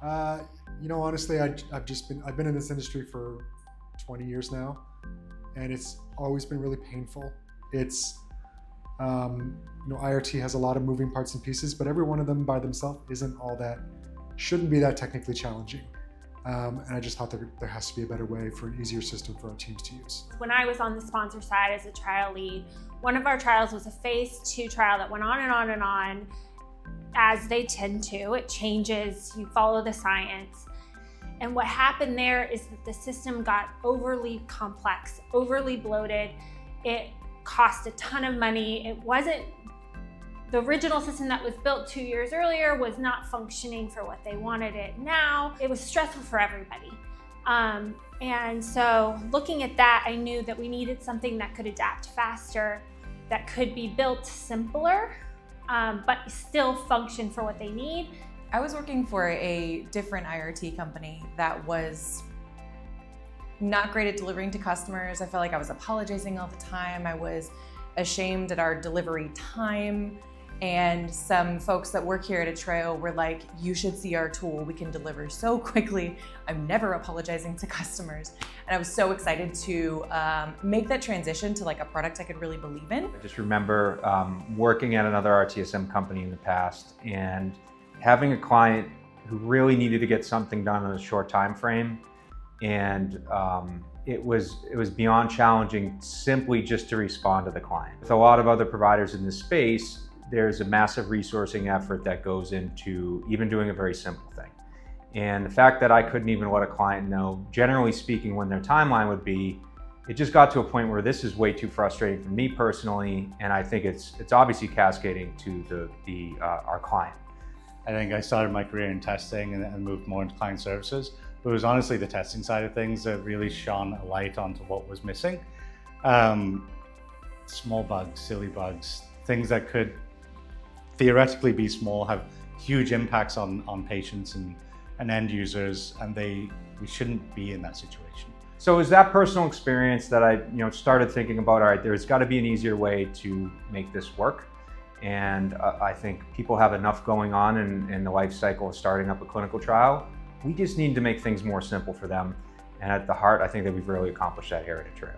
Honestly, I've been in this industry for 20 years now, and it's always been really painful. It's, IRT has a lot of moving parts and pieces, but every one of them by themselves shouldn't be that technically challenging. And I just thought there has to be a better way for an easier system for our teams to use. When I was on the sponsor side as a trial lead, one of our trials was a phase 2 trial that went on and on and on, as they tend to. It changes, you follow the science. And what happened there is that the system got overly complex, overly bloated. It cost a ton of money. The original system that was built 2 years earlier was not functioning for what they wanted it now. It was stressful for everybody. And so looking at that, I knew that we needed something that could adapt faster, that could be built simpler, but still function for what they need. I was working for a different IRT company that was not great at delivering to customers. I felt like I was apologizing all the time. I was ashamed at our delivery time. And some folks that work here at Atreo were like, you should see our tool. We can deliver so quickly. I'm never apologizing to customers. And I was so excited to make that transition to like a product I could really believe in. I just remember working at another RTSM company in the past and having a client who really needed to get something done in a short time frame. And it was beyond challenging simply just to respond to the client. With a lot of other providers in this space, there's a massive resourcing effort that goes into even doing a very simple thing. And the fact that I couldn't even let a client know, generally speaking, when their timeline would be, it just got to a point where this is way too frustrating for me personally, and I think it's obviously cascading to our client. I think I started my career in testing and moved more into client services, but it was honestly the testing side of things that really shone a light onto what was missing. Small bugs, silly bugs, things that could theoretically be small have huge impacts on patients and end users, and we shouldn't be in that situation. So it was that personal experience that I started thinking about, all right, there's got to be an easier way to make this work. And I think people have enough going on in the life cycle of starting up a clinical trial. We just need to make things more simple for them. And at the heart, I think that we've really accomplished that here at Atreo.